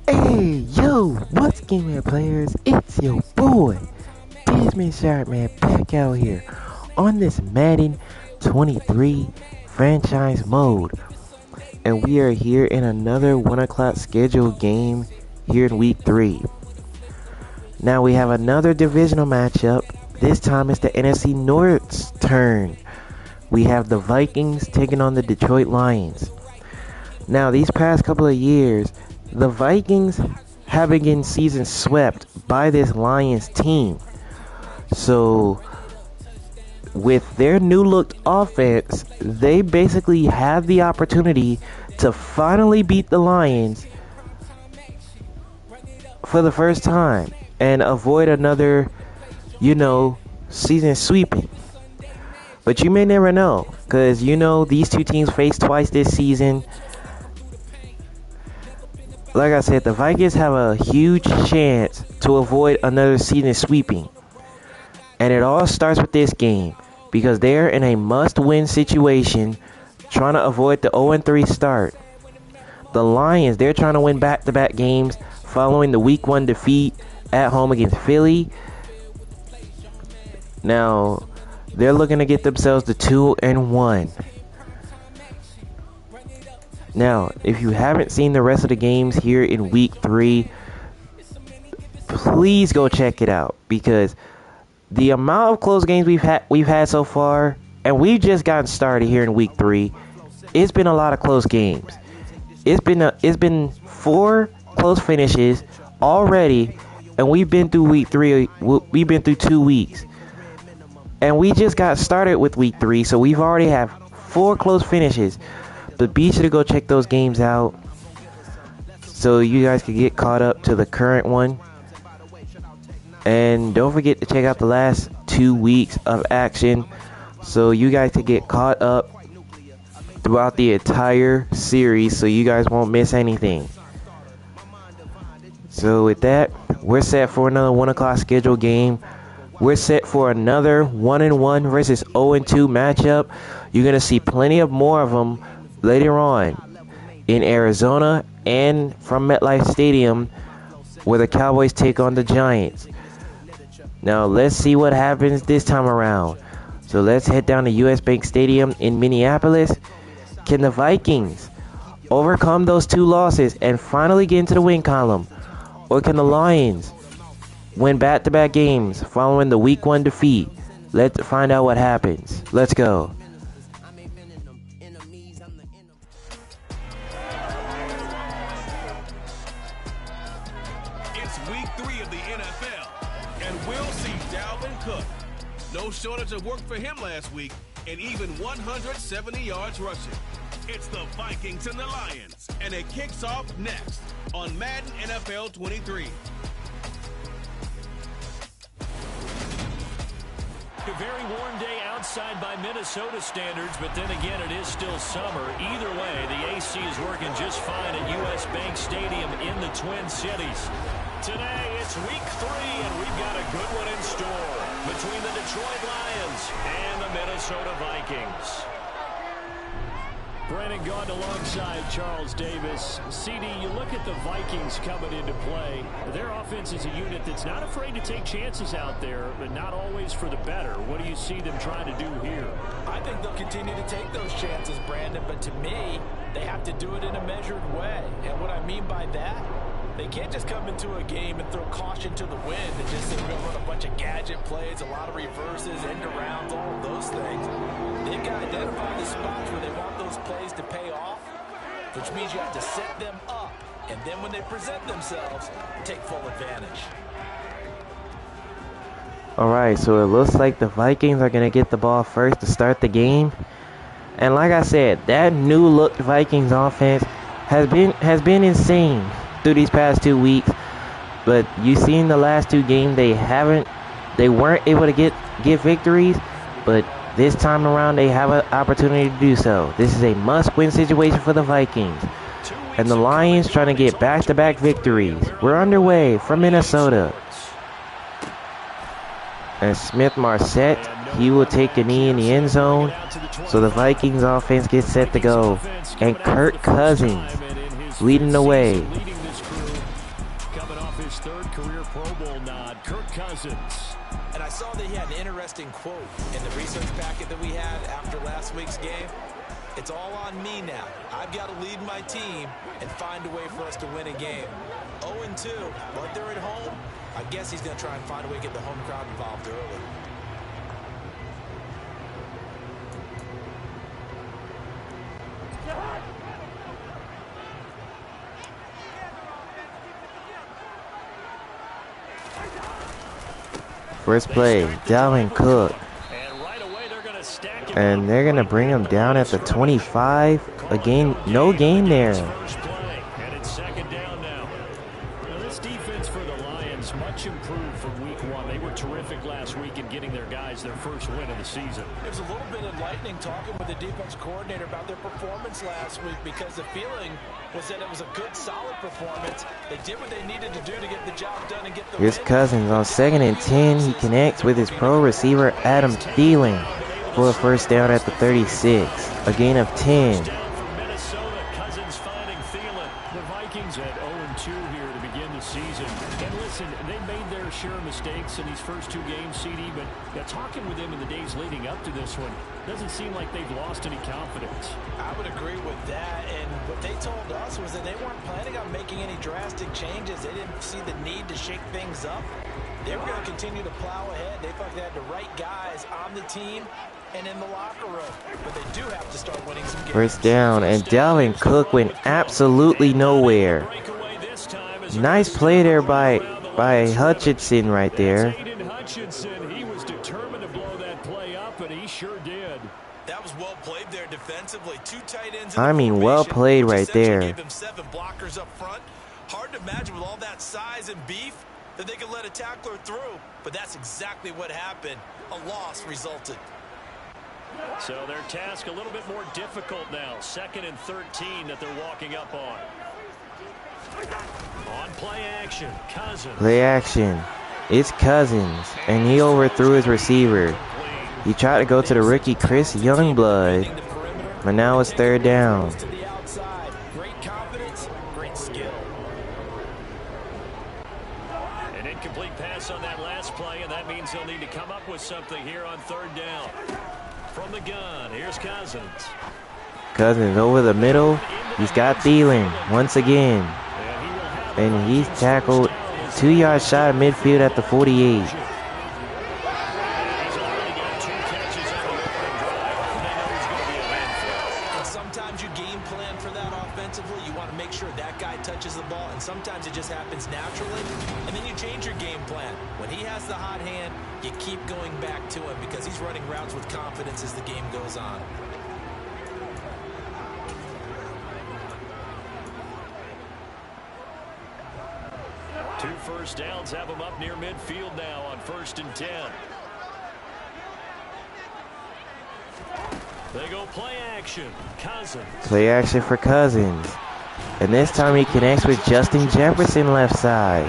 Hey, yo, what's game man players? It's your boy, Desmond Sharpman, back out here on this Madden 23 franchise mode. And we are here in another 1 o'clock scheduled game here in week 3. Now we have another divisional matchup. This time it's the NFC North's turn. We have the Vikings taking on the Detroit Lions. Now these past couple of years, the Vikings have been getting season swept by this Lions team. So with their new looked offense, they basically have the opportunity to finally beat the Lions for the first time and avoid another, season sweeping. But you may never know, because these two teams faced twice this season. Like I said, the Vikings have a huge chance to avoid another season sweeping. And it all starts with this game, because they're in a must-win situation, trying to avoid the 0-3 start. The Lions, they're trying to win back-to-back games following the Week 1 defeat at home against Philly. Now, they're looking to get themselves to 2-1. Now, if you haven't seen the rest of the games here in week 3, please go check it out, because the amount of close games we've had so far, and we've just gotten started here in week 3, it's been a lot of close games. It's been 4 close finishes already, and we've been through week 3. We've been through 2 weeks, and we just got started with week 3, so we've already have 4 close finishes. But be sure to go check those games out so you guys can get caught up to the current one. And don't forget to check out the last 2 weeks of action so you guys can get caught up throughout the entire series so you guys won't miss anything. So with that, we're set for another 1 o'clock scheduled game. We're set for another 1-1 versus 0-2 matchup. You're going to see plenty of more of them later on in Arizona and from MetLife Stadium, where the Cowboys take on the Giants. Now let's see what happens this time around. So let's head down to US Bank Stadium in Minneapolis. Can the Vikings overcome those 2 losses and finally get into the win column? Or can the Lions win back-to-back games following the Week 1 defeat? Let's find out what happens. Let's go. No shortage of work for him last week, and even 170 yards rushing. It's the Vikings and the Lions, and it kicks off next on Madden NFL 23. A very warm day outside by Minnesota standards, but then again, it is still summer. Either way, the AC is working just fine at US Bank Stadium in the Twin Cities. Today, it's week 3, and we've got a good one in store between the Detroit Lions and the Minnesota Vikings. Brandon Gaudin alongside Charles Davis. CD, you look at the Vikings coming into play. Their offense is a unit that's not afraid to take chances out there, but not always for the better. What do you see them trying to do here? I think they'll continue to take those chances, Brandon, but to me, they have to do it in a measured way. And what I mean by that, they can't just come into a game and throw caution to the wind and just say we're going to run a bunch of gadget plays, a lot of reverses, end arounds, all of those things. They've got to identify the spots where they want those plays to pay off, which means you have to set them up. And then when they present themselves, take full advantage. Alright, so it looks like the Vikings are going to get the ball first to start the game. And like I said, that new look Vikings offense has been insane through these past 2 weeks, but you seen the last 2 games they weren't able to get victories, but this time around they have an opportunity to do so. This is a must-win situation for the Vikings, and the Lions trying to get back-to-back victories. We're underway from Minnesota, and Smith-Marset, he will take a knee in the end zone, so the Vikings offense gets set to go, and Kirk Cousins, leading the way. Leading this crew, coming off his 3rd career Pro Bowl nod, Kirk Cousins. And I saw that he had an interesting quote in the research packet that we had after last week's game. It's all on me now. I've got to lead my team and find a way for us to win a game. 0-2, but they're at home. I guess he's going to try and find a way to get the home crowd involved early. First play, Dalvin Cook. And they're going to bring him down at the 25. Again, no gain there. And it's 2nd down now. This defense for the Lions, much improved from week 1. They were terrific last week in getting their guys their first win of the season. It was a little bit enlightening talking with the defense coordinator about their performance last week, because the feeling was that it was a good, solid performance. They did what they needed to do to get the job done and get the Here's win. Cousins on 2nd and 10. He connects with his pro receiver, Adam Thielen, for a first down at the 36. A gain of 10. Minnesota, Cousins finding Thielen. The Vikings at 0-2 here to begin the season. And listen, they made their share of mistakes in these first 2 games, CD, but talking with them in the days leading up to this one, doesn't seem like they've lost any confidence. I would agree with that, and what they told us was that they weren't planning on making any drastic changes. They didn't see the need to shake things up. They were going to continue to plow ahead. They felt they had the right guys on the team and in the locker room, but they do have to start winning some games. First down, and Dalvin Cook went absolutely nowhere. Nice play there by Hutchinson right there. Hutchinson, he was determined to blow that play up, and he sure did. That was well played there defensively. 2 tight ends. I mean, well played right there. Gave him 7 blockers up front. Hard to imagine with all that size and beef that they could let a tackler through, but that's exactly what happened. A loss resulted. So their task a little bit more difficult now. 2nd and 13 that they're walking up on. On play action, Cousins. Play action. It's Cousins, and he overthrew his receiver. He tried to go to the rookie Chris Youngblood, but now it's 3rd down. Great confidence, great skill. An incomplete pass on that last play, and that means they'll need to come up with something here on 3rd down. From the gun, here's Cousins. Cousins over the middle. He's got Thielen once again. And he's tackled 2 yards shy of midfield at the 48. And sometimes you game plan for that offensively. You want to make sure that guy touches the ball, and sometimes it just happens naturally. And then you change your game plan. When he has the hot hand, you keep going back to him because he's running routes with confidence as the game goes on. Two first downs have them up near midfield now on 1st and 10. They go play action. Cousins. Play action for Cousins. And this time he connects with Justin Jefferson left side.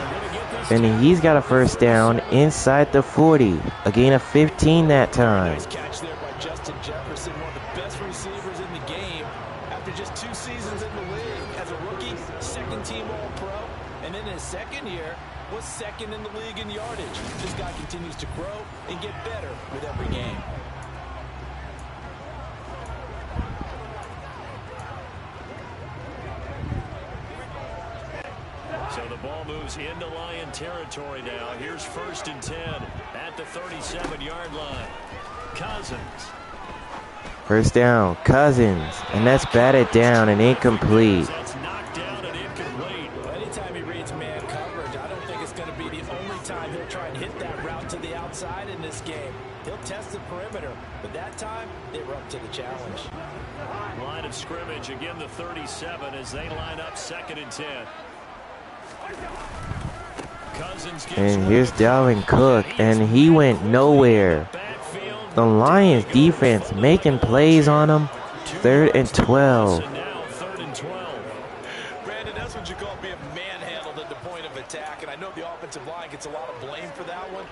And he's got a first down inside the 40. A gain of 15 that time. Nice catch there by Justin Jefferson, one of the best receivers in the game. After just 2 seasons in the league as a rookie, 2nd team All-Pro, and then in his 2nd year was 2nd in the league in yardage. This guy continues to grow and get better with every game. So the ball moves into Lion territory now. Here's 1st and 10 at the 37-yard line. Cousins. First down, Cousins. And that's batted down and incomplete. That's knocked down and incomplete. Well, anytime he reads man coverage, I don't think it's going to be the only time he'll try and hit that route to the outside in this game. He'll test the perimeter, but that time they were up to the challenge. Line of scrimmage, again the 37 as they line up 2nd and 10. Cousins and here's Dalvin Cook, and he went nowhere. The Lions defense making plays on him. 3rd and 12. Brandon, that's what you call being manhandled at the point of attack, and I know the offensive line gets a lot of blame for that one,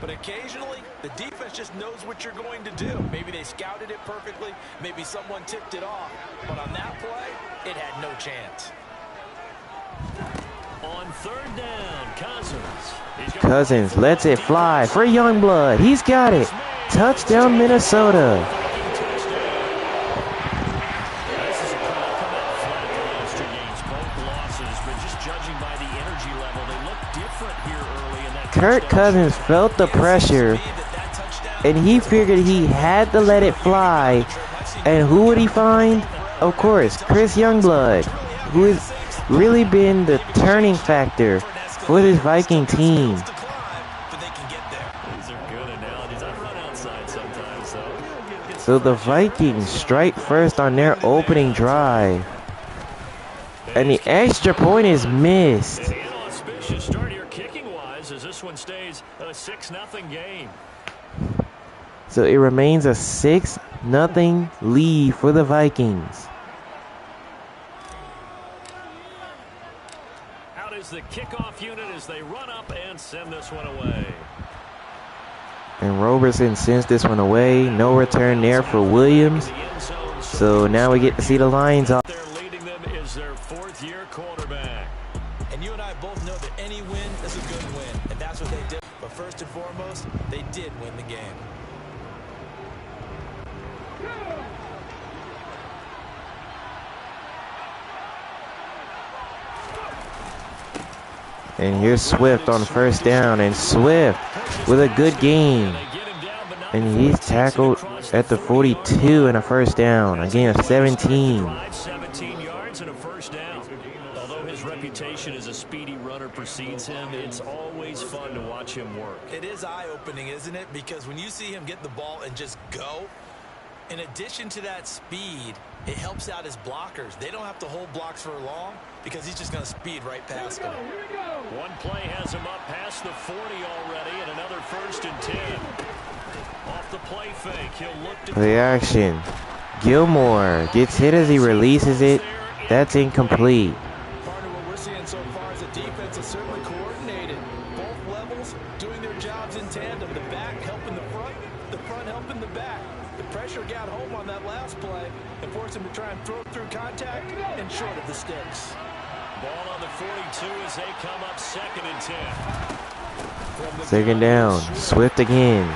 but occasionally the defense just knows what you're going to do. Maybe they scouted it perfectly, maybe someone tipped it off, but on that play, it had no chance. third down, Cousins lets it fly for Youngblood. He's got it. Touchdown, Minnesota. This is a comeback flat the last 2 games. Both losses, but just judging by the energy level, they look different here early in that. Kirk Cousins felt the pressure, and he figured he had to let it fly. And who would he find? Of course, Chris Youngblood, who has really been the turning factor for this Viking team. So the Vikings strike first on their opening drive. And the extra point is missed. An inauspicious start here kicking-wise as this one stays a 6-0 game. So it remains a 6-0 lead for the Vikings. Out is the kickoff unit as they run up and send this one away. And Robertson sends this one away. No return there for Williams. So now we get to see the Lions off. They're leading them is their 4th-year quarterback. And you and I both know that any win is a good win, and that's what they did. But first and foremost, they did win the game. And here's Swift on first down. And Swift with a good game. And he's tackled at the 42 and a first down. A gain of 17. 17 yards and a first down. Although his reputation as a speedy runner precedes him, it's always fun to watch him work. It is eye-opening, isn't it? Because when you see him get the ball and just go, in addition to that speed, it helps out his blockers. They don't have to hold blocks for long because he's just going to speed right past them. One play has him up past the 40 already, and another 1st and 10. Off the play fake, he'll look to Play action. Gilmore gets hit as he releases it. That's incomplete. Partner, what we're seeing so far is the defense is certainly coordinated. Both levels doing their jobs in tandem. The back helping the front helping the back. The pressure got home on that last play and forced him to try and throw through contact and short of the sticks. ball on the 42 as they come up 2nd and 10. 2nd down. Swift again.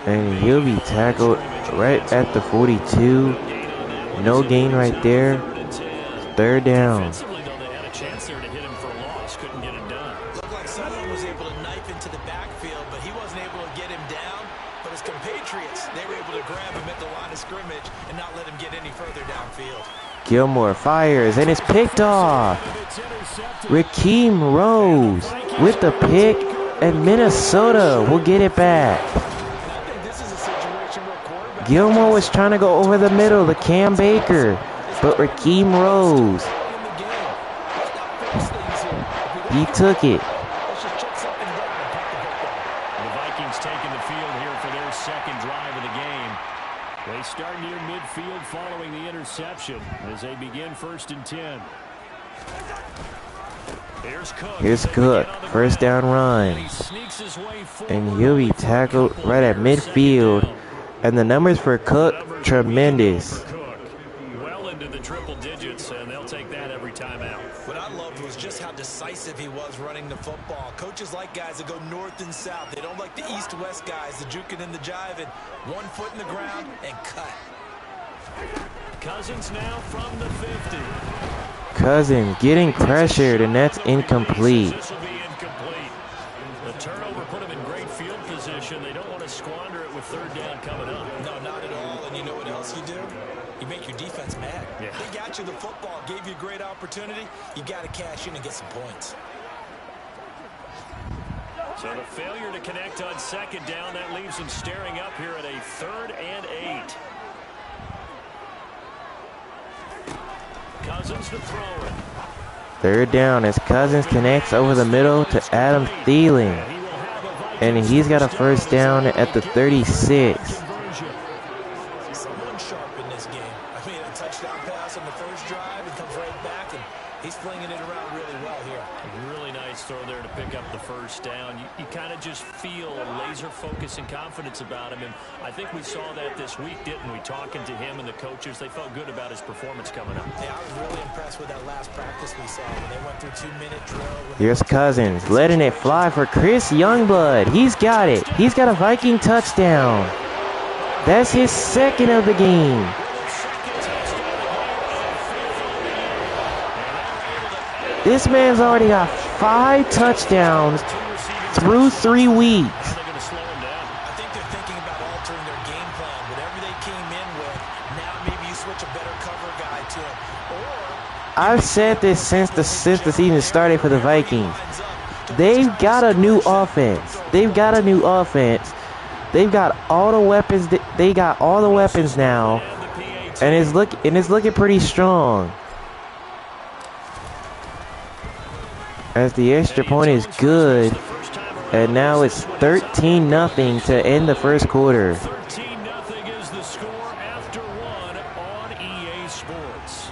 And he'll be tackled right at the 42. No gain right there. 3rd down. Defensively, though, they had a chance there to hit him for a loss. Couldn't get it done. Looked like someone was able to knife into the backfield, but he wasn't able to get him down. But his compatriots, they were able to grab him at the line of scrimmage and not let him get any further downfield. Gilmore fires, and it's picked off. Raheem Rose with the pick, and Minnesota will get it back. Gilmore was trying to go over the middle to Cam Baker, but Raheem Rose, he took it. The Vikings taking the field here for their 2nd drive of the game. They start near midfield following the interception as they begin 1st and 10. Here's Cook, 1st down run. And he'll be tackled right at midfield. And the numbers for Cook, tremendous. Well into the triple digits, and they'll take that every time out. What I loved was just how decisive he was running the football. Coaches like guys that go north and south. They don't like the east-west guys, the juking and the jiving. 1 foot in the ground and cut. Cousins now from the 50. Cousins getting pressured, and that's incomplete. This will be incomplete. The turnover put him in great field position. They don't want to squander it with 3rd down coming up. No, not at all. And you know what else you do? You make your defense mad. Yeah. They got you the football, gave you a great opportunity. You got to cash in and get some points. So the failure to connect on 2nd down, that leaves them staring up here at a 3rd and 8. Cousins to throw it. 3rd down as Cousins connects over the middle to Adam Thielen. And he's got a 1st down at the 36. Someone sharp in this game. I mean, a touchdown pass on the 1st drive and comes right back and He's flinging it around really well here. A really nice throw there to pick up the first down. You kind of just feel a laser focus and confidence about him, and I think we saw that this week, didn't we? Talking to him and the coaches, they felt good about his performance coming up. Yeah, I was really impressed with that last practice we saw when they went through 2-minute drill. Here's Cousins letting it fly for Chris Youngblood. He's got it. He's got a Viking touchdown. That's his second of the game. This man's already got 5 touchdowns through 3 weeks. I think they're thinking about altering their game plan. Whatever they came in with, now maybe you switch a better cover guy to him. Or I've said this since the season started for the Vikings. They've got a new offense. They've got a new offense. They've got all the weapons. They got all the weapons now, and it's looking pretty strong. As the extra point is good, and now it's 13-0 to end the first quarter. 13-0 is the score after 1 on EA Sports.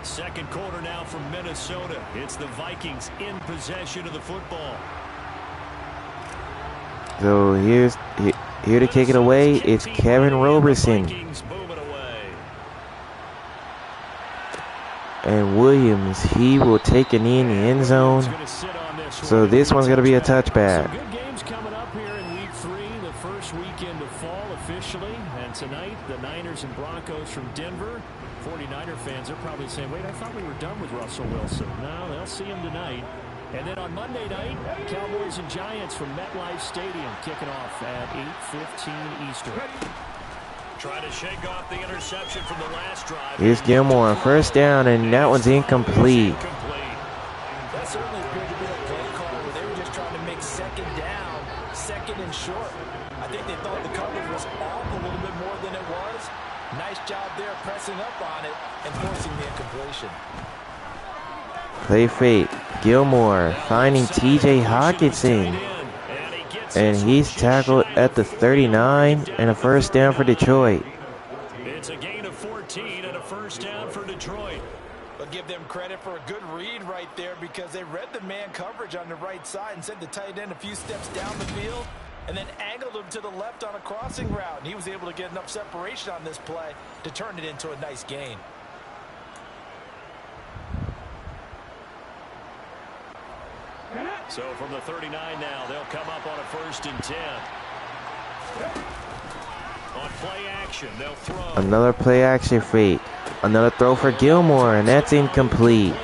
Second quarter now from Minnesota. It's the Vikings in possession of the football. So here to kick it away, it's Kevin Roberson. And Williams, he will take a knee in the end zone. So this one's going to be a touchback. Some good games coming up here in week 3, the first weekend of fall officially. And tonight, the Niners and Broncos from Denver. 49er fans are probably saying, wait, I thought we were done with Russell Wilson. No, they'll see him tonight. And then on Monday night, Cowboys and Giants from MetLife Stadium kicking off at 8:15 Eastern. Trying to shake off the interception from the last drive. Here's Gilmore, first down, and that one's incomplete. That certainly appeared to be a play call where they were just trying to make second down, second and short. I think they thought the coverage was off a little bit more than it was. Nice job there pressing up on it and forcing the incompletion. Play fake. Gilmore finding TJ Hawkinson. And he's tackled at the 39 and a first down for Detroit. It's a gain of 14 and a first down for Detroit. But give them credit for a good read right there because they read the man coverage on the right side and sent the tight end a few steps down the field and then angled him to the left on a crossing route. And he was able to get enough separation on this play to turn it into a nice gain. So from the 39 now, they'll come up on a 1st and 10. On play action, they'll throw. Another play action fake. Another throw for Gilmore, and that's incomplete.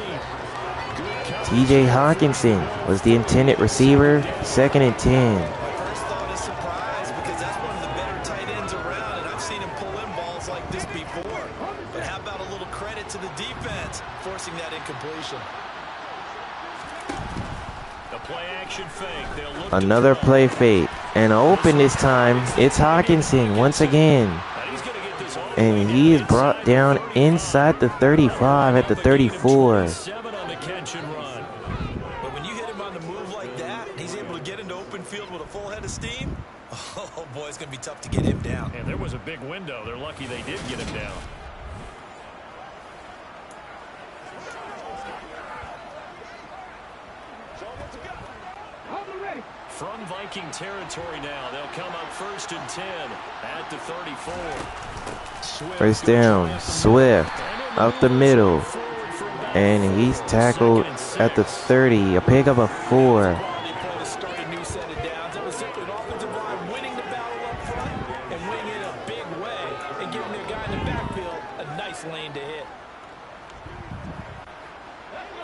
TJ Hawkinson was the intended receiver, 2nd and 10. My first thought is surprise because that's one of the better tight ends around, and I've seen him pull in balls like this before. But how about a little credit to the defense forcing that incompletion? Play action fake. They'll look Another play fake. And open this time. It's Hawkinson once again. And he is brought down inside the 35 at the 34. But when you hit him on the move like that, and he's able to get into open field with a full head of steam, oh boy, it's going to be tough to get him down. And there was a big window. They're lucky they did get him down. From Viking territory now, they'll come up 1st and 10 at the 34. First down, Swift up the middle, and he's tackled at the 30, a pickup of 4.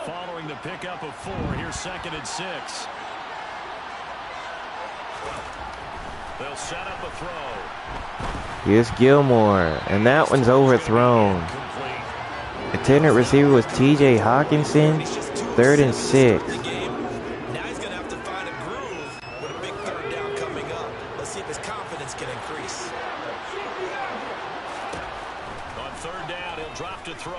Following the pickup of 4, here's 2nd and 6. They'll set up a throw. Here's Gilmore, and that one's overthrown. Intended receiver was TJ Hawkinson, 3rd and 6. Now he's going to have to find a groove with a big 3rd down coming up. Let's see if his confidence can increase. On 3rd down, he'll drop to throw.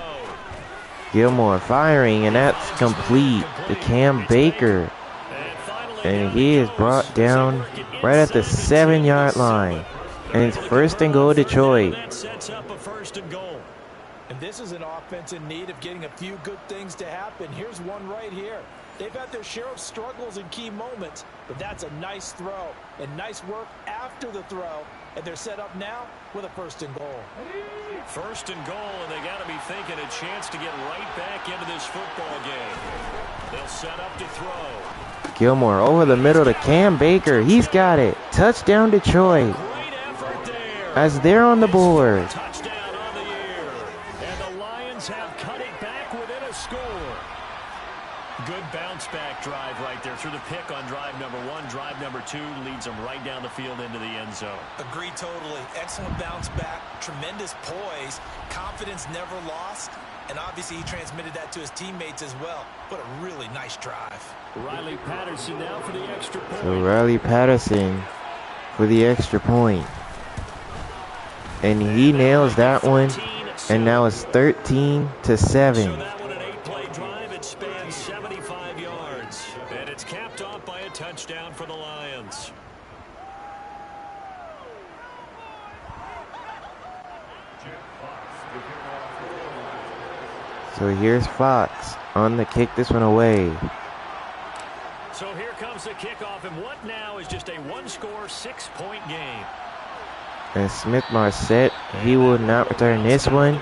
Gilmore firing, and that's complete to Cam Baker. And he is brought down right at the 7-yard line. And it's 1st and goal, Detroit. That sets up a 1st and goal. And this is an offense in need of getting a few good things to happen. Here's one right here. They've had their share of struggles in key moments, but that's a nice throw and nice work after the throw. And they're set up now with a 1st and goal. 1st and goal, and they got to be thinking a chance to get right back into this football game. They'll set up to throw. Gilmore over the middle to Cam Baker. He's got it. Touchdown Detroit. Great effort there. As they're on the board. Touchdown on the year. And the Lions have cut it back within a score. Good bounce-back drive right there through the pick on drive number 1. Drive number 2 leads them right down the field into the end zone. Agreed totally. Excellent bounce back. Tremendous poise. Confidence never lost. And obviously he transmitted that to his teammates as well. What a really nice drive. Riley Patterson now for the extra point. So Riley Patterson for the extra point. And he nails that one. And now it's 13-7. So that one an 8-play drive. It spans 75 yards. And it's capped off by a touchdown for the Lions. So here's Fox on the kick this one away. So here comes the kickoff, and what now is just a 1-score, 6-point game. And Smith-Marset, he will not return this one.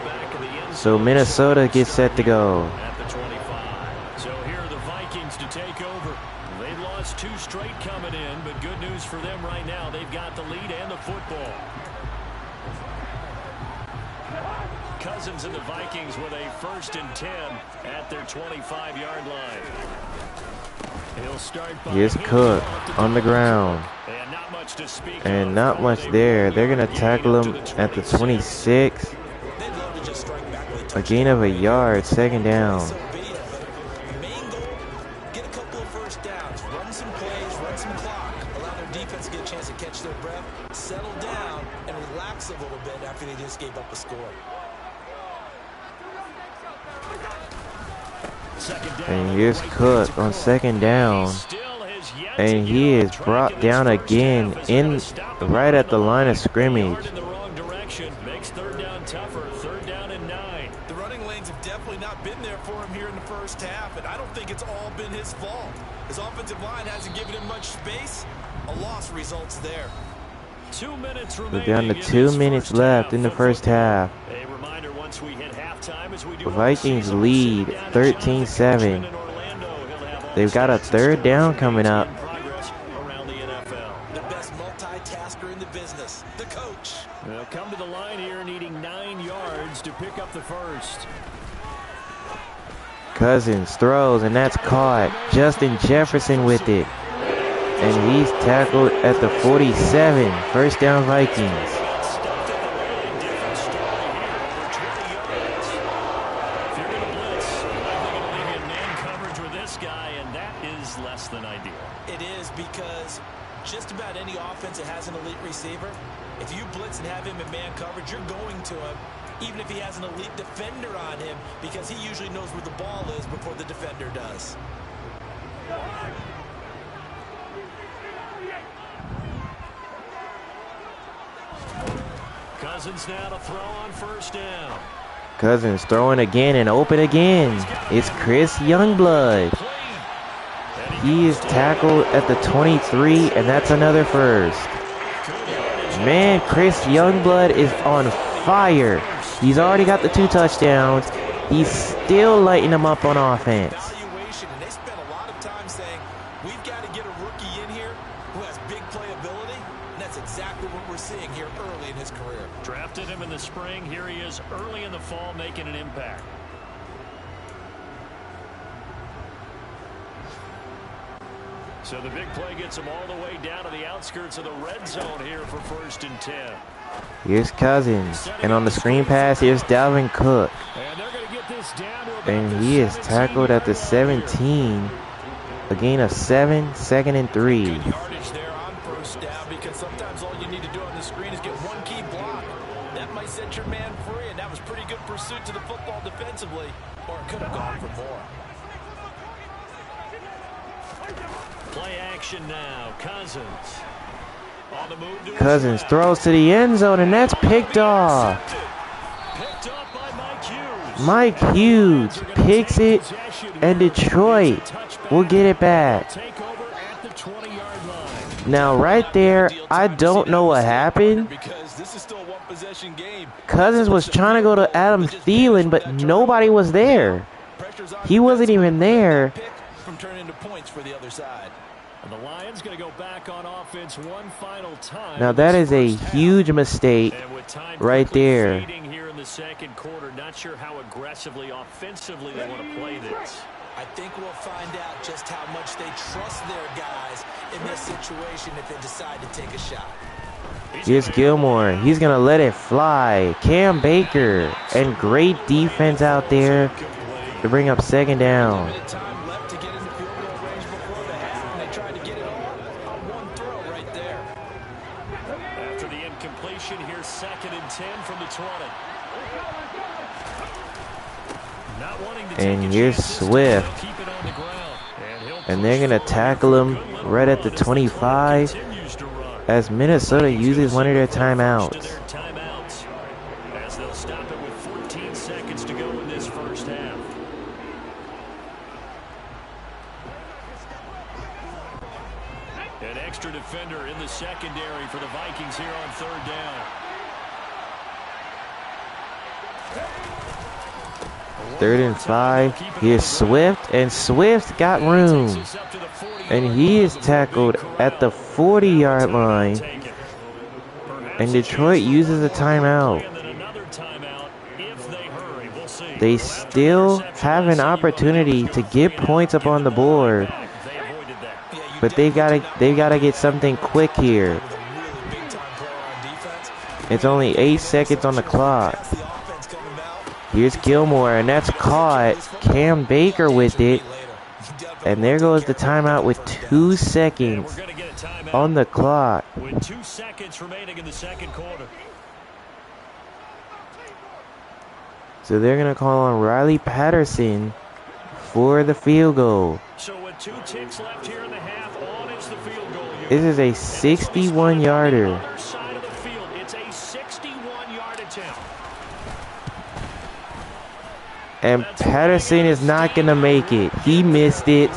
So Minnesota gets set to go. At the 25. So here are the Vikings to take over. They lost 2 straight coming in, but good news for them right now. They've got the lead and the football. Cousins and the Vikings with a 1st and 10 at their 25-yard line. He'll start by Here's Cook on the ground. And not much to speak And of. not much there. They're going to tackle him at the 26. A gain of a yard, 2nd down. Main goal, get a couple of first downs, run some plays, run some clock, allow their defense to get a chance to catch their breath, settle down, and relax a little bit after they just gave up a score. And here's Cook on 2nd down. And he is brought down again right at the line of scrimmage. Makes 3rd down tougher. 3rd down and 9. The running lanes have definitely not been there for him here in the first half, and I don't think it's all been his fault. His offensive line hasn't given him much space. A loss results there. 2 minutes We're remaining. down to 2 minutes left in the first half. A reminder, once we hit halftime, as we do The Vikings lead 13-7. They've got a 3rd down coming up. The best multitasker in the business, the coach. They'll come to the line here needing 9 yards to pick up the 1st. Cousins throws, and that's caught. Justin Jefferson with it. And he's tackled at the 47. 1st down Vikings. It is, because just about any offense that has an elite receiver, if you blitz and have him in man coverage, you're going to him, even if he has an elite defender on him, because he usually knows where the ball is before the defender does. Cousins now to throw on 1st down. Cousins throwing again and open again. It's Chris Youngblood. He is tackled at the 23, and that's another 1st. Man, Chris Youngblood is on fire. He's already got the 2 touchdowns. He's still lighting them up on offense. And they spent a lot of time saying, we've got to get a rookie in here who has big playability, and that's exactly what we're seeing here early in his career. Drafted him in the spring. Here he is early in the fall making an impact. So the big play gets him all the way down to the outskirts of the red zone here for 1st and 10. Here's Cousins. And on the screen pass, here's Dalvin Cook. And they're going to get this down to about And the he is 17 tackled at the 17. A gain of 7, 2nd and 3. Good yardage there on 1st down, because sometimes all you need to do on the screen is get one key block. That might set your man free, and that was pretty good pursuit to the football defensively, or it could have gone for more. Play action now. Cousins. On the move to Cousins throws to the end zone, and that's picked off. Picked off by Mike Hughes. Mike Hughes picks it, and Detroit will get it back. Take over at the 20-yard line. Now, right there, I don't know what happened. Because this is still a one-possession game. Cousins was trying to go to Adam Thielen, but nobody was there. He wasn't even there. From turning into points for the other side. And the Lions going to go back on offense one final time. Now, that is a huge mistake right there. Here in the second quarter, not sure how aggressively, offensively they want to play this. I think we'll find out just how much they trust their guys in this situation if they decide to take a shot. Here's Gilmore. He's going to let it fly. Cam Baker. And great defense out there to bring up second down. After the incompletion, here's 2nd and 10 from the 20. Not wanting to take And a here's chance this time, Swift. they'll keep it on the ground. And they're going to tackle him right at the 25 as Minnesota uses one of their timeouts. As they'll stop it with 14 seconds to go in this first half. An extra defender in the secondary for the Vikings here on 3rd down. 3rd and 5. Here's Swift, and Swift got room. And he is tackled at the 40-yard line. And Detroit uses a timeout. They still have an opportunity to get points up on the board. But they gotta get something quick here. It's only 8 seconds on the clock. Here's Gilmore, and that's caught. Cam Baker with it. And there goes the timeout with 2 seconds on the clock. With 2 seconds remaining in the second quarter. So they're going to call on Riley Patterson for the field goal. So with 2 ticks left here in the half, on it's the field goal. This is a 61-yarder. Other side of the field, it's a 61-yard attempt. And Patterson is not going to make it. He missed it.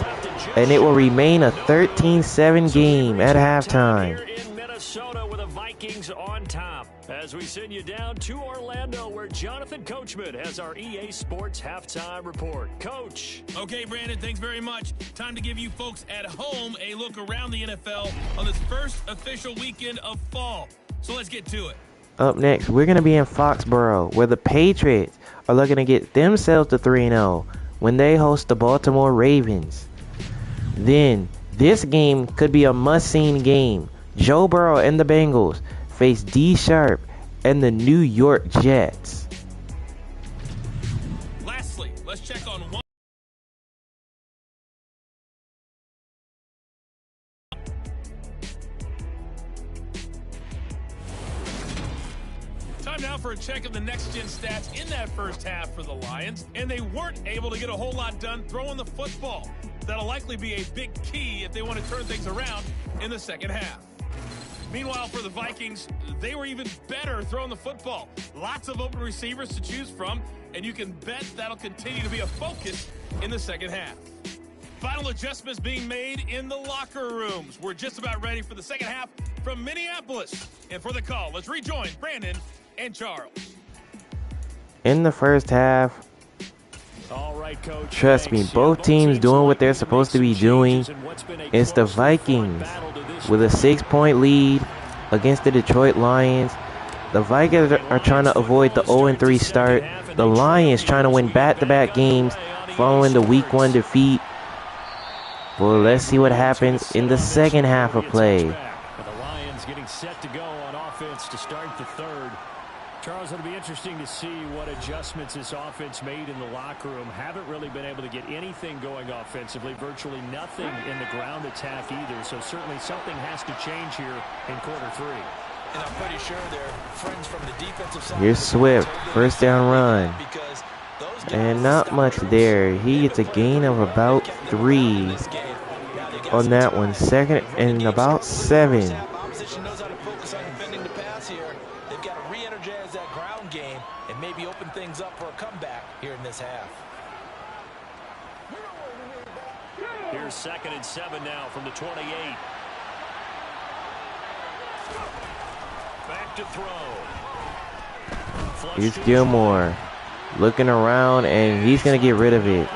And it will remain a 13-7 game at halftime. Here in Minnesota with the Vikings on top. As we send you down to Orlando, where Jonathan Coachman has our EA Sports halftime report. Coach. Okay, Brandon, thanks very much. Time to give you folks at home a look around the NFL on this first official weekend of fall. So let's get to it. Up next, we're going to be in Foxborough, where the Patriots are looking to get themselves to 3-0 when they host the Baltimore Ravens. Then, this game could be a must-see game. Joe Burrow and the Bengals face D Sharp and the New York Jets. Lastly, let's check on one. Time now for a check of the next-gen stats in that first half for the Lions, and they weren't able to get a whole lot done throwing the football. That'll likely be a big key if they want to turn things around in the second half. Meanwhile, for the Vikings, they were even better throwing the football. Lots of open receivers to choose from, and you can bet that'll continue to be a focus in the second half. Final adjustments being made in the locker rooms. We're just about ready for the second half from Minneapolis. And for the call, let's rejoin Brandon and Charles. In the first half, All right, Coach. trust me, both teams doing what they're supposed to be doing. It's the Vikings with a 6-point lead against the Detroit Lions. The Vikings are trying to avoid the 0-3 start. The Lions trying to win back-to-back games following the Week 1 defeat. Well, let's see what happens in the second half of play. The Lions getting set to go on offense to start the third. Charles, it'll be interesting to see what adjustments this offense made in the locker room. Haven't really been able to get anything going offensively, virtually nothing in the ground attack either. So certainly something has to change here in quarter 3. And I'm pretty sure they're friends from the defensive side. Here's Swift, first down run. And not much there. He gets a gain of about 3 on that one. Second and about 7. things up for a comeback here in this half. Here's 2nd and 7 now from the 28. Back to throw. Here's Gilmore looking around, and he's going to get rid of it.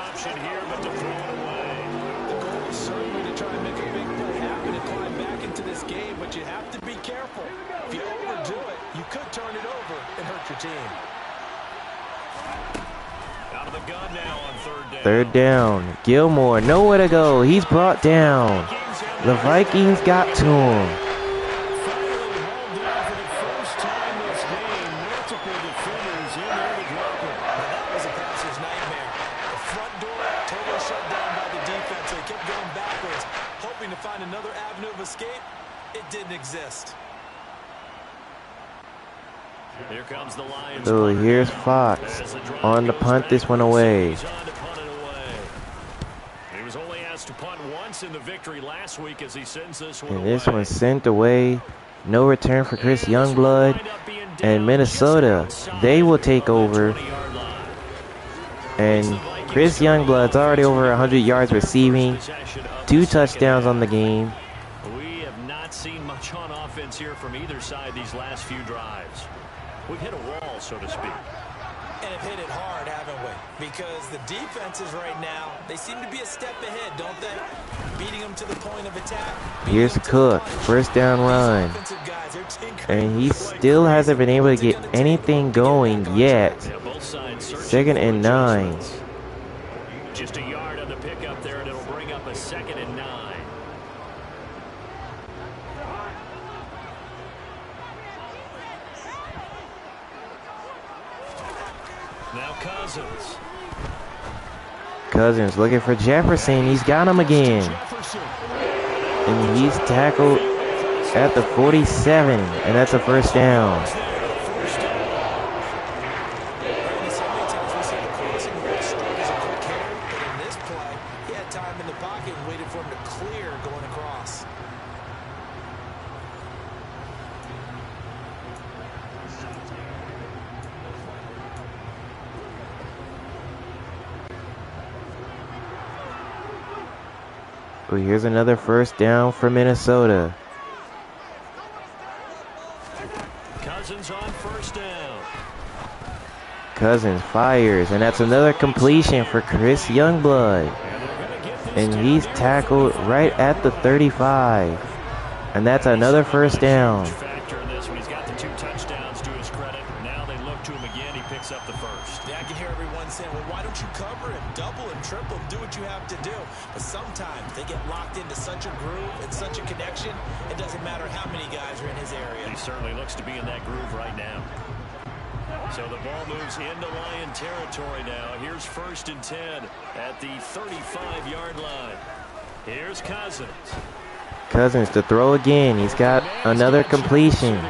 Third down. Gilmore, nowhere to go. He's brought down. The Vikings got to him. That was a passer's nightmare. The front door totally shut down by the defense. They kept going backwards, hoping to find another avenue of escape. It didn't exist. Here comes the Lions. So here's Fox on the punt this one away. He was only asked to punt once in the victory last week as he sends this one And away. this one's sent away. No return for Chris Youngblood. And Minnesota, they will take over. And Chris Youngblood's already over 100 yards receiving. 2 touchdowns on the game. We have not seen much on offense here from either side these last few drives. We've hit a wall, so to speak. And have hit it hard, haven't we? Because the defenses right now, they seem to be a step ahead, don't they? Beating them to the point of attack. Here's Cook, first down run. And he still hasn't been able to get anything going yet. 2nd and 9. Just a yard on the pickup there, and it'll bring up a 2nd and 9. Now Cousins. Cousins looking for Jefferson. He's got him again. And he's tackled at the 47. And that's a first down. Well, here's another first down for Minnesota. Cousins on first down. Cousins fires, and that's another completion for Chris Youngblood. And he's tackled right at the 35. And that's another first down. Factor in this when he's got the 2 touchdowns to his credit. Now they look to him again. He picks up the first. Yeah, I can hear everyone saying, well, why don't you cover him? Double him, triple him, do what you have to do. But sometimes they get locked into such a groove and such a connection, it doesn't matter how many guys are in his area. He certainly looks to be in that groove right now. So the ball moves into Lion territory now. Here's 1st and 10 at the 35-yard line. Here's Cousins. Cousins to throw again. He's got another completion.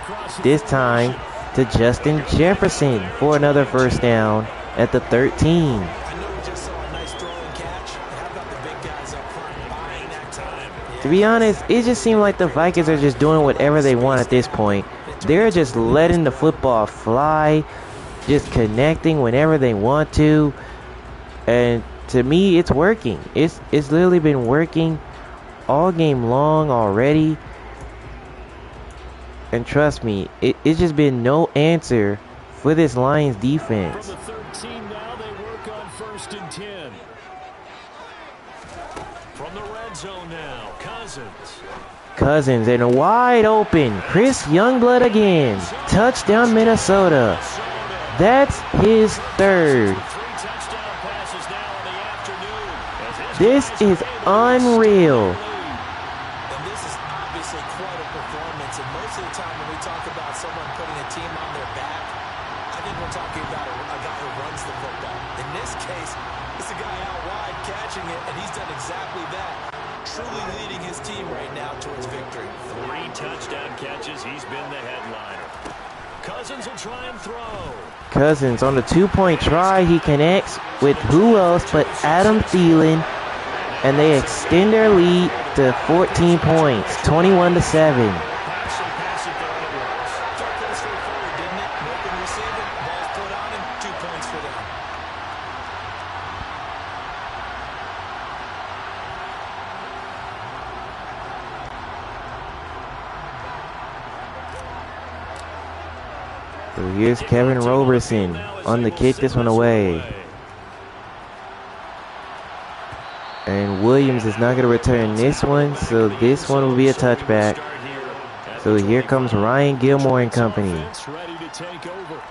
This time to Justin Jefferson for another first down at the 13. I know we just saw a nice throw and catch. How about the big guys up front buying that time? To be honest, it just seemed like the Vikings are just doing whatever they want at this point. They're just letting the football fly, just connecting whenever they want to. And to me, it's working. It's literally been working all game long already. And trust me, it's just been no answer for this Lions defense. From the 13 now, they work on 1st and 10. From the red zone now, Cousins and wide open. Chris Youngblood again. Touchdown Minnesota. That's his 3rd. This is unreal. And this is obviously quite a performance. And most of the time when we talk about someone putting a team on their back, I think we're talking about a guy who runs the football. In this case, it's a guy out wide catching it, and he's done exactly that. Truly leading his team right now towards victory. 3 touchdown catches. He's been the headliner. Cousins will try and throw. Cousins on the 2-point try. He connects with who else but Adam Thielen. And they extend their lead to 14 points, 21-7. So here's Kevin Roberson on the kick this one away. And Williams is not going to return this one, so this one will be a touchback. So here comes Ryan Gilmore and company. Ready to take over.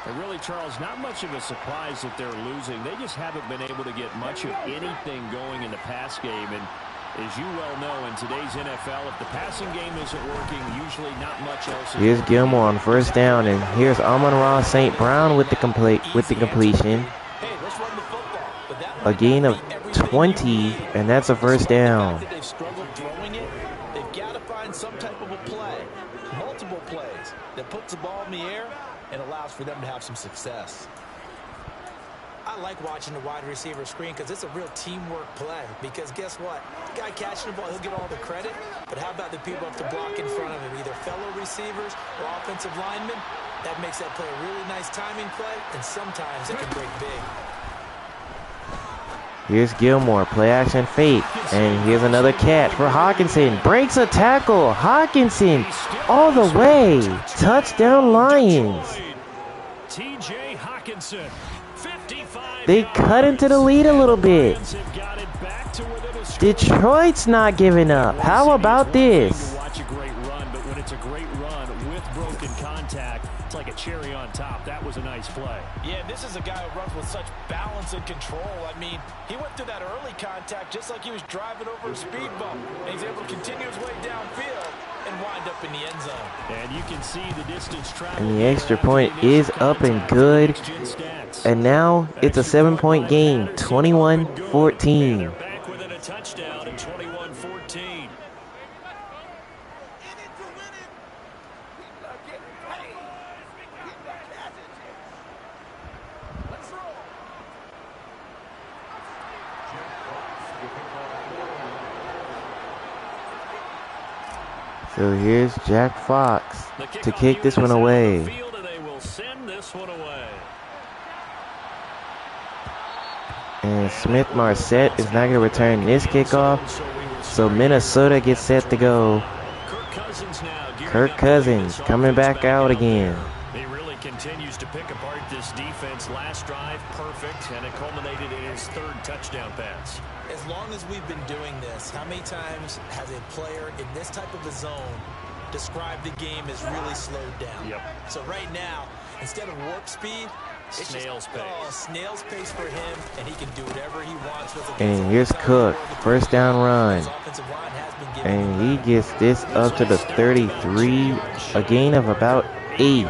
And really, Charles, not much of a surprise that they're losing. They just haven't been able to get much of anything going in the pass game. And as you well know, in today's NFL, if the passing game isn't working, usually not much else. Here's Gilmore on first down, and here's Amon-Ra St. Brown with the completion. A gain of 20, and that's a first down. They've struggled throwing it. They've got to find some type of a play, multiple plays that puts the ball in the air and allows for them to have some success. I like watching the wide receiver screen because it's a real teamwork play. Because guess what? The guy catching the ball, he'll get all the credit. But how about the people up to block in front of him, either fellow receivers or offensive linemen? That makes that play a really nice timing play, and sometimes it can break big. Here's Gilmore, play action fake, and here's another catch for Hawkinson. Breaks a tackle. Hawkinson all the way. Touchdown Lions. TJ Hawkinson. They cut into the lead a little bit. Detroit's not giving up. How about this? Watch a great run, but when it's a great run with broken contact, it's like a cherry on top. That was a nice play. Yeah, this is a guy who runs with such balance and control. I mean, he went through that early contact just like he was driving over a speed bump. And he's able to continue his way downfield and wind up in the end zone. And you can see the distance traveled. And the extra point is up and good. And now it's a 7-point game, 21-14. Back within a touchdown and 21-14. So here's Jack Fox to kick this one away. And Smith Marset is not going to return this kickoff. So Minnesota gets set to go. Kirk Cousins coming back out again. He really continues to pick apart this defense. Last drive, perfect, and it culminated in his third touchdown pass. As long as we've been doing this, how many times has a player in this type of a zone described the game as really slowed down? Yep. So right now, instead of warp speed, it's snail's pace. Snail's pace for him, and he can do whatever he wants with it. And here's Cook, first down run. And he gets this up to the 33, a gain of about 8.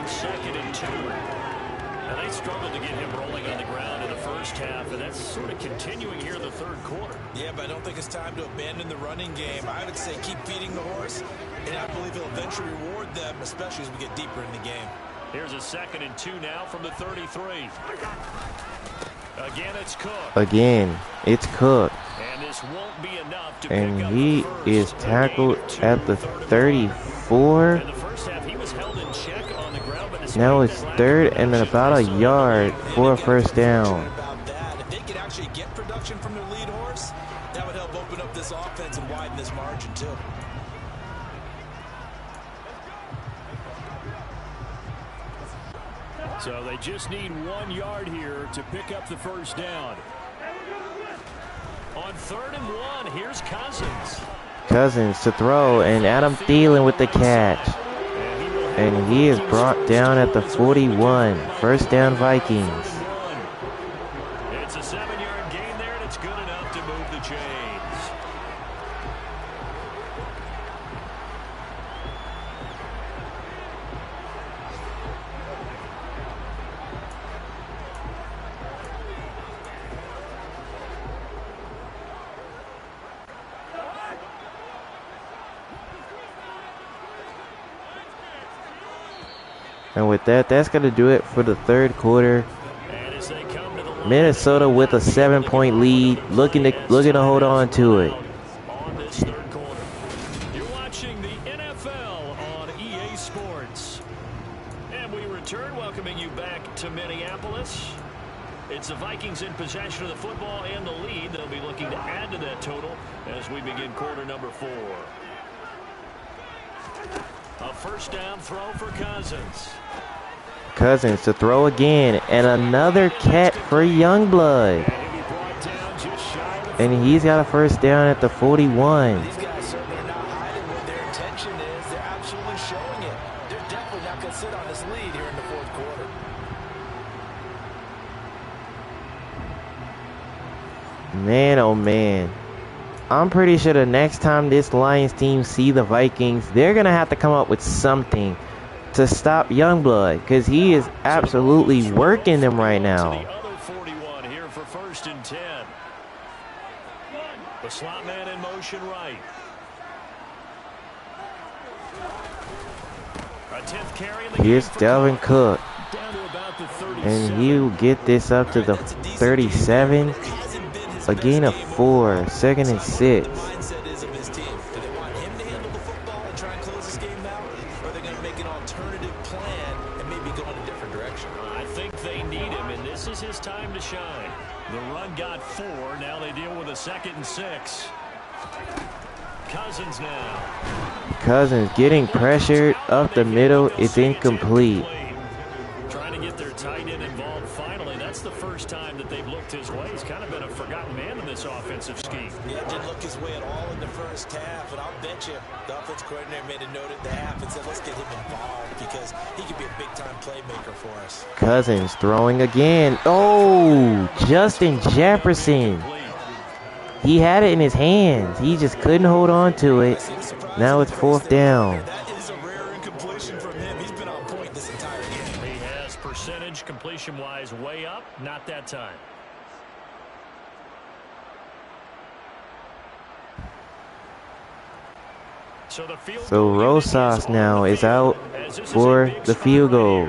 Second and 2. And they struggled to get him rolling on the ground in the first half, and that's sort of continuing here in the third quarter. Yeah, but I don't think it's time to abandon the running game. I would say keep feeding the horse, and I believe he'll eventually reward them, especially as we get deeper in the game. Here's a second and 2 now from the 33. Again, it's Cook. Again, it's Cook. And this won't be enough to And pick up he the first. is tackled at the 34. In the first half, he was held in check on the ground, but Now it's third and about a yard for a first down. About that, if they could actually get production from their lead horse, that would help open up this offense and widen this margin too. So they just need 1 yard here to pick up the first down. On 3rd and 1, here's Cousins. Cousins to throw, and Adam Thielen with the catch. And he is brought down at the 41. First down Vikings. It's a 7-yard gain there, and it's good enough to move the chains. And with that, that's going to do it for the third quarter. Minnesota with a 7-point lead, looking to hold on to it. On this third quarter, you're watching the NFL on EA Sports. And we return, welcoming you back to Minneapolis. It's the Vikings in possession of the football and the lead. They'll be looking to add to that total as we begin quarter number 4. A first down throw for Cousins. Cousins to throw again, and another catch for Youngblood. And he's got a first down at the 41. These guys certainly are not hiding what their intention is. They're absolutely showing it. They're definitely not going to sit on this lead here in the fourth quarter. Man, oh man. I'm pretty sure the next time this Lions team see the Vikings, they're going to have to come up with something to stop Youngblood, because he is absolutely working them right now. The other 41 here for 1st and 10. The slot man in motion right. A 10th carry in the Here's game for Dalvin Cook, down to about the 37. and he'll get this up to the 37. A gain of 4, 2nd and 6. Mindset is of his team. Do they want him to handle the football and try and close this game out, or are they going to make an alternative plan and maybe go in a different direction? I think they need him, and this is his time to shine. The run got 4. Now they deal with a 2nd and 6. Cousins now. Cousins getting pressured up the middle. It's incomplete. Trying to get their tight end involved finally. That's the first time that they've looked his way. He's kind of been a forgotten man in this offensive scheme. Yeah, didn't look his way at all in the first half, and I'll bet you the offensive coordinator made a note at the half and said, let's get him involved because he could be a big-time playmaker for us. Cousins throwing again. Oh, Justin Jefferson. He had it in his hands. He just couldn't hold on to it. Now it's 4th down. That is a rare incompletion from him. He's been on point this entire game. He has percentage completion-wise way up. Not that time. So Rosas now is out for the field goal.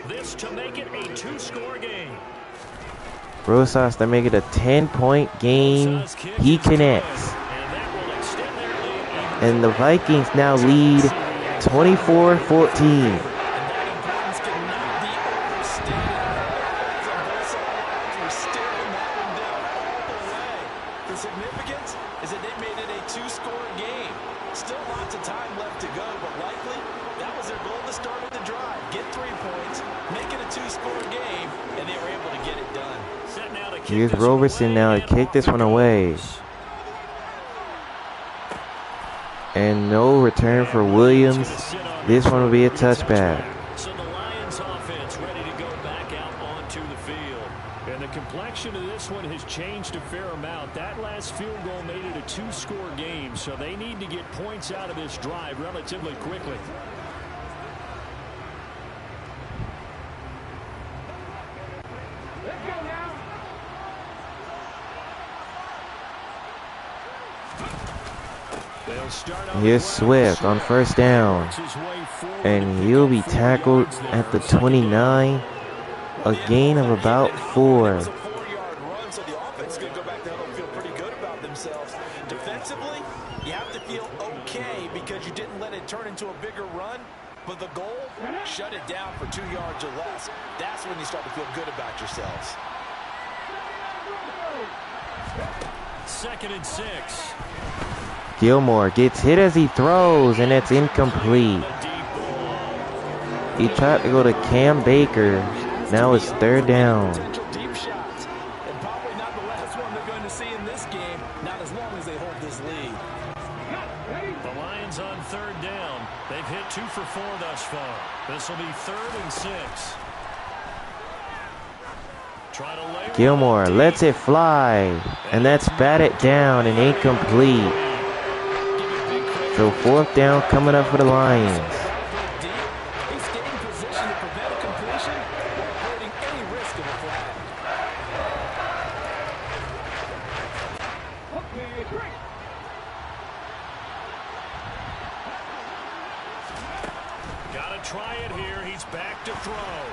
This to make it a 2-score game. Rosas to make it a 10-point game. He connects. And the Vikings now lead 24-14. The significance is that they made it a 2-score game. Still lots of time left to go, but likely that was their goal to start with the drive. Get 3 points, make it a 2-score game, and they were able to get it done. Here's Roberson now to kick this one away. And no return for Williams. This one will be a touchback. So the Lions offense ready to go back out onto the field. And the complexion of this one has changed a fair amount. That last field goal made it a 2-score game, so they need to get points out of this drive relatively quickly. Here's Swift on 1st down. And he'll be tackled at the 29. A gain of about 4. It's a 4-yard run, so the offense is going to go back there and feel pretty good about themselves. Defensively, you have to feel okay because you didn't let it turn into a bigger run. But the goal, shut it down for 2 yards or less. That's when you start to feel good about yourselves. 2nd and 6. Gilmore gets hit as he throws, and it's incomplete. He tried to go to Cam Baker. Now it's 3rd down. Deep shots, and probably not the last one they're going to see in this game, not as long as they hold this lead. The Lions on 3rd down. They've hit 2 for 4 thus far. This will be 3rd and 6. Gilmore lets it fly, and that's batted down and incomplete. So 4th down coming up for the Lions.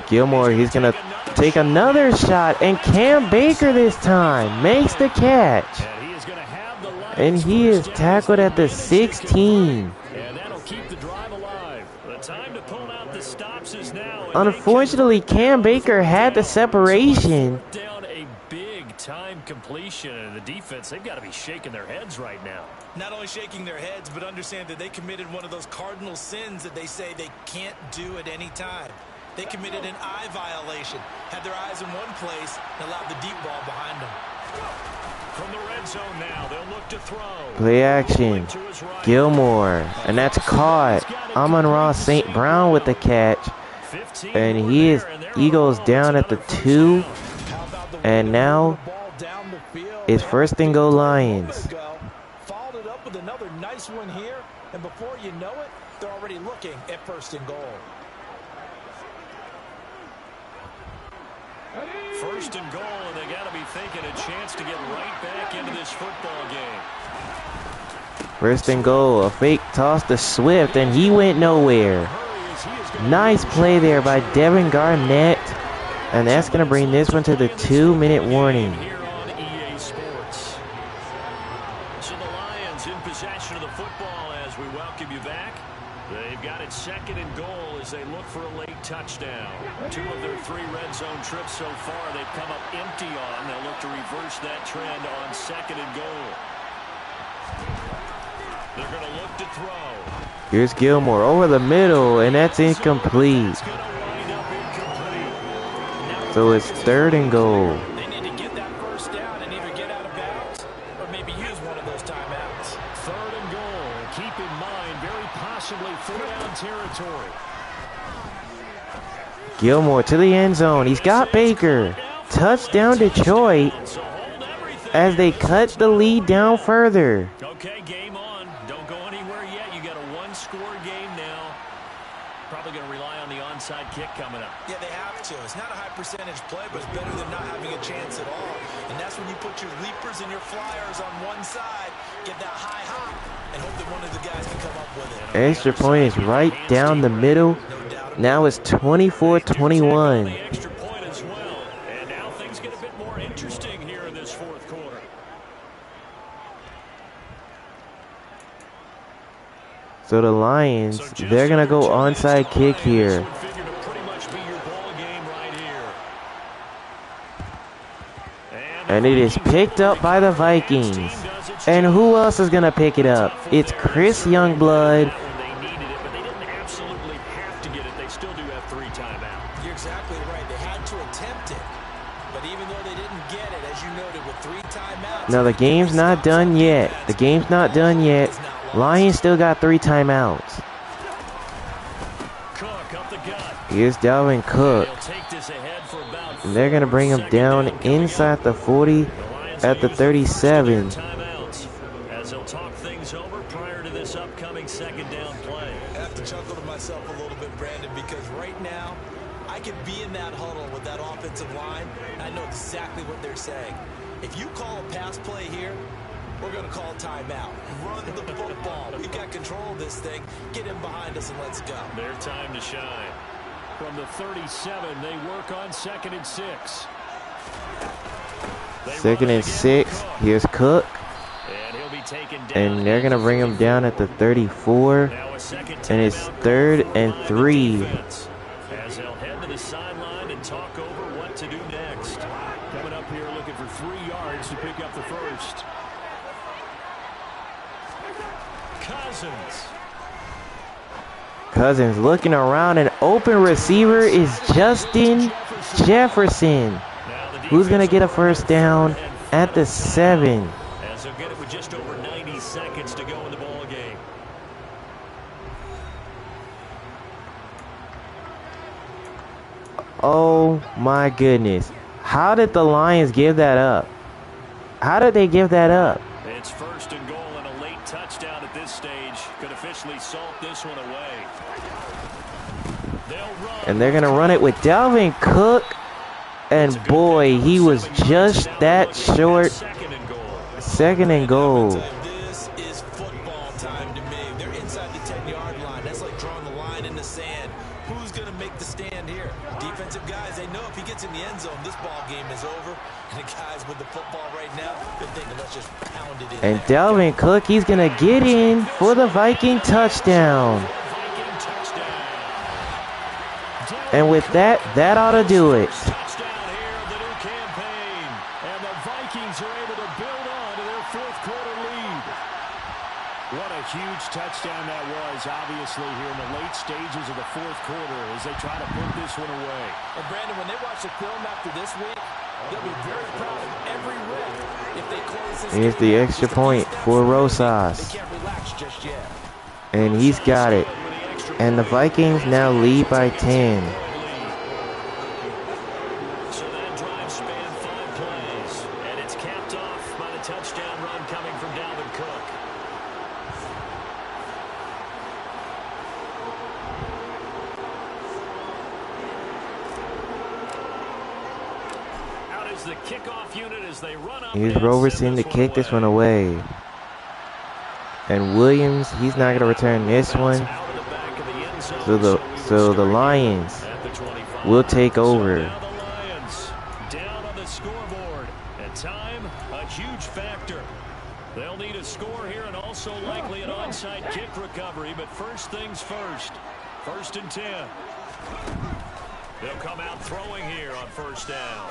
Gilmore, he's going to take another shot, and Cam Baker this time makes the catch. And he is tackled at the 16. Unfortunately, Cam Baker had the separation. Down a big time completion, and the defense, they've got to be shaking their heads right now. Not only shaking their heads, but understand that they committed one of those cardinal sins that they say they can't do at any time. They committed an eye violation, had their eyes in one place, and allowed the deep ball behind them. From the red zone now, they'll look to throw. Play action. Gilmore. And that's caught. Amon-Ra St. Brown with the catch. And he goes down at the 2. And now it's first and goal Lions. Followed it up with another nice one here. And before you know it, they're already looking at first and goal. First and goal, and they got to be thinking a chance to get right back into this football game. First and goal, a fake toss to Swift, and he went nowhere. Nice play there by Devin Garnett, and that's going to bring this one to the 2-minute warning. Here on EA Sports. So the Lions in possession of the football as we welcome you back. They've got it second and goal as they look for a late touchdown. 2 of their 3 red zone trips so far they've come up empty on. They'll look to reverse that trend on second and goal. They're going to look to throw. Here's Gilmore over the middle, and that's incomplete. So it's third and goal. They need to get that first down and either get out of bounds or maybe use one of those timeouts. Third and goal. Keep in mind, very possibly 4-down territory. Gilmore to the end zone. He's got Baker. Touchdown Detroit as they cut the lead down further. Okay, game on. Don't go anywhere yet. You got a 1-score game now. Probably going to rely on the onside kick coming up. Yeah, they have to. It's not a high percentage play, but it's better than not having a chance at all. And that's when you put your leapers and your flyers on one side, get that high hop, and hope that one of the guys can come up with it. Extra point is right down the middle. Now it's 24-21. Extra point as well. And now things get a bit more interesting here in this fourth quarter. So the Lions, they're going to go onside kick here. And it is picked up by the Vikings. And who else is going to pick it up? It's Chris Youngblood. They needed it, but they didn't absolutely have to get it. They still do have 3 timeouts. You're exactly right. They had to attempt it. But even though they didn't get it, as you noted, with 3 timeouts. No, the game's not done yet. The game's not done yet. Lions still got 3 timeouts. Here's Dalvin Cook. And they're going to bring him down inside the 40 at the 37. As they'll talk things over prior to this upcoming second down play. I have to chuckle to myself a little bit, Brandon, because right now I could be in that huddle with that offensive line, and I know exactly what they're saying. If you call a pass play here, we're going to call timeout. Run the football. We've got control of this thing. Get in behind us and let's go. Their time to shine. From the 37, they work on 2nd and 6. 2nd and 6. Here's Cook. And they're going to bring him down at the 34. And it's 3rd and 3. As they'll head to the sideline and talk over what to do next. Coming up here looking for 3 yards to pick up the first. Cousins looking around. An open receiver is Justin Jefferson, who's going to get a first down at the 7. As they'll get it with just over 90 seconds to go in the ball game. Oh my goodness. How did the Lions give that up? How did they give that up? It's first and goal and a late touchdown at this stage. Could officially salt this one away. And they're going to run it with Dalvin Cook. And boy, he was just that short. 2nd and goal. This is football time to me. They're inside the 10-yard line. That's like drawing the line in the sand. Who's going to make the stand here? Defensive guys, they know if he gets in the end zone, this ball game is over. And the guys with the football right now, they're thinking, let's just pound it in. And Dalvin Cook, he's going to get in for the Viking touchdown. And with that, that ought to do it. Touchdown here of the new campaign. And the Vikings are able to build on to their 4th quarter lead. What a huge touchdown that was, obviously, here in the late stages of the fourth quarter as they try to put this one away. And, Brandon, when they watch the film after this week, they'll be very proud of every rip if they close this Here's game. the extra point for Rosas. They can't relax just yet. And he's got it. And the Vikings now lead by 10. So that drive spanned 5 plays, and it's capped off by the touchdown run coming from Dalvin Cook. Out is the kickoff unit as they run up. Here's Roberson to kick this one away. And Williams, he's not going to return this one. So the Lions will take over. Now the Lions down on the scoreboard. And time, a huge factor. They'll need a score here and also likely an onside kick recovery. But first things first. 1st and 10. They'll come out throwing here on 1st down.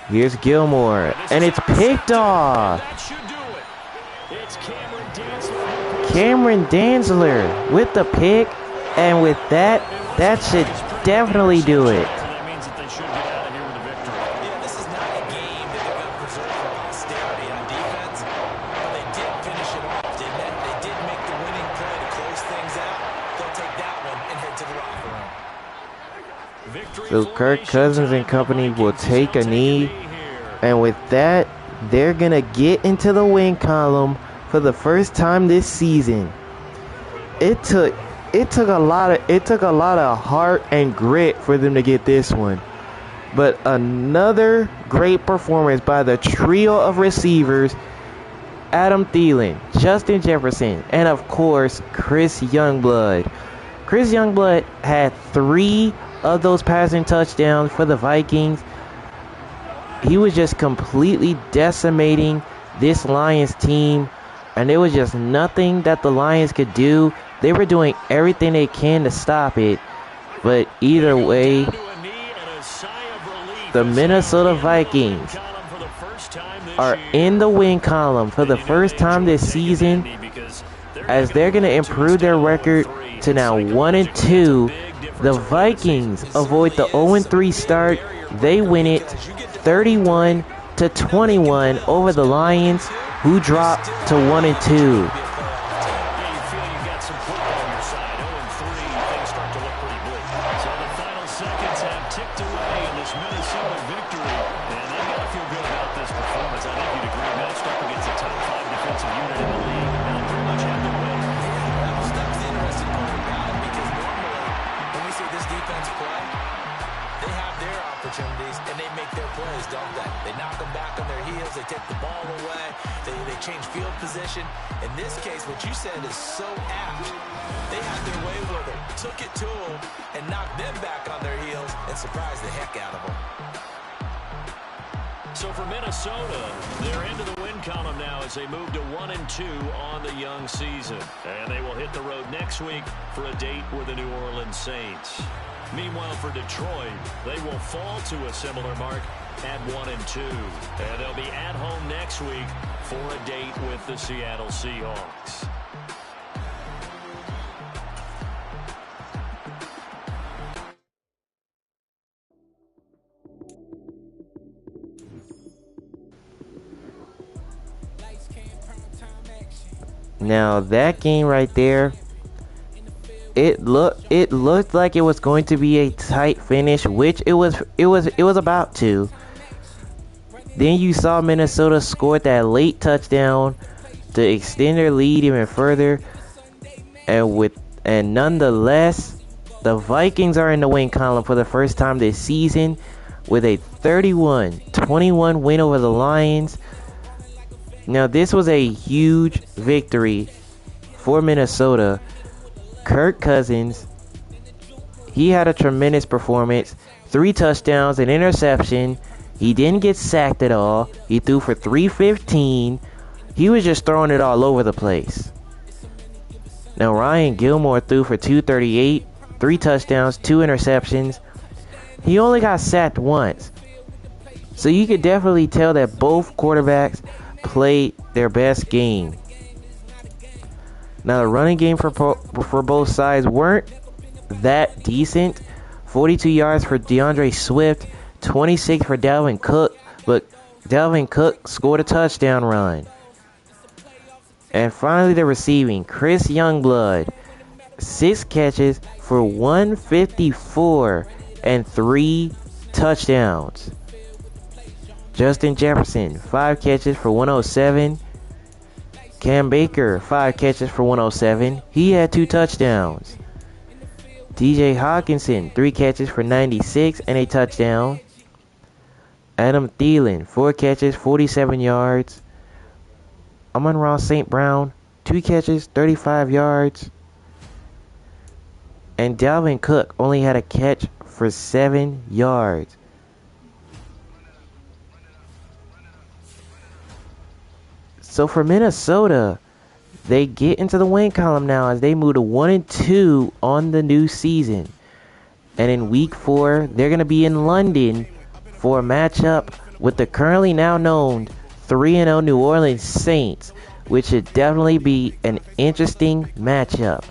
Here's Gilmore. And it's picked off. That should do it. It's Cameron Dantzler. Cameron Dantzler with the pick. And with that, that should definitely do it. That means that they should get out of here with a victory. Yeah, this is not a game that they're going to preserve for posterity on defense, but they did finish it off, didn't they? They did make the winning play to close things out. They'll take that one and head to the locker room. Victory So Kirk Cousins and company will take a knee. And with that, they're going to get into the win column for the first time this season. It took a lot of heart and grit for them to get this one. But another great performance by the trio of receivers: Adam Thielen, Justin Jefferson, and of course Chris Youngblood. Chris Youngblood had 3 of those passing touchdowns for the Vikings. He was just completely decimating this Lions team, and there was just nothing that the Lions could do. They were doing everything they can to stop it, but either way, the Minnesota Vikings are in the win column for the first time this season, as they're going to improve their record to now 1-2. The Vikings avoid the 0-3 start. They win it 31-21 over the Lions, who dropped to 1-2. And they make their plays, don't they? They knock them back on their heels. They take the ball away. They change field position. In this case, what you said is so apt. They had their way with it, took it to them, and knocked them back on their heels and surprised the heck out of them. So for Minnesota, they're into the win column now as they move to 1-2 on the young season. And they will hit the road next week for a date with the New Orleans Saints. Meanwhile, for Detroit, they will fall to a similar mark at 1-2. And they'll be at home next week for a date with the Seattle Seahawks. Now that game right there, it looked like it was going to be a tight finish, which it was about to. Then you saw Minnesota score that late touchdown to extend their lead even further, and nonetheless, the Vikings are in the win column for the first time this season with a 31-21 win over the Lions. Now this was a huge victory for Minnesota. Kirk Cousins, he had a tremendous performance. 3 touchdowns, an interception. He didn't get sacked at all. He threw for 315. He was just throwing it all over the place. Now Ryan Gilmore threw for 238, 3 touchdowns, 2 interceptions. He only got sacked once. So you could definitely tell that both quarterbacks played their best game. Now the running game for both sides weren't that decent. 42 yards for DeAndre Swift, 26 for Dalvin Cook, but Dalvin Cook scored a touchdown run. And finally the receiving, Chris Youngblood, 6 catches for 154 and 3 touchdowns. Justin Jefferson, 5 catches for 107. Cam Baker, 5 catches for 107. He had 2 touchdowns. DJ Hawkinson, 3 catches for 96 and a touchdown. Adam Thielen, 4 catches, 47 yards. Amon-Ra St. Brown, 2 catches, 35 yards. And Dalvin Cook only had a catch for 7 yards. So for Minnesota, they get into the win column now as they move to 1-2 on the new season. And in week 4, they're going to be in London for a matchup with the currently now known 3-0 New Orleans Saints, which should definitely be an interesting matchup.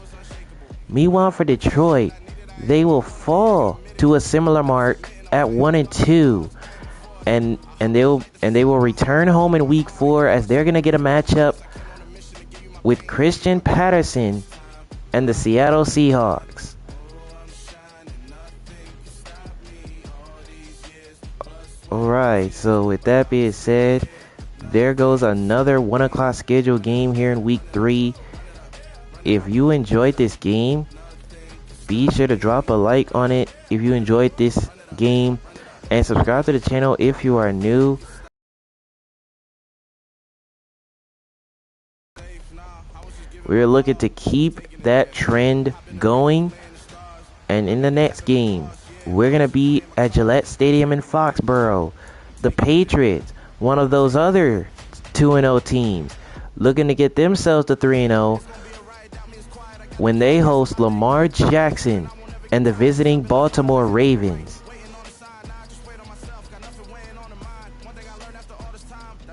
Meanwhile for Detroit, they will fall to a similar mark at 1-2. And they will return home in week 4 as they're going to get a matchup with Christian Patterson and the Seattle Seahawks. Alright, so with that being said, there goes another 1 o'clock scheduled game here in week 3. If you enjoyed this game, be sure to drop a like on it if you enjoyed this game, and subscribe to the channel if you are new. We're looking to keep that trend going. And in the next game, we're going to be at Gillette Stadium in Foxborough. The Patriots, one of those other 2-0 teams, looking to get themselves to 3-0 when they host Lamar Jackson and the visiting Baltimore Ravens.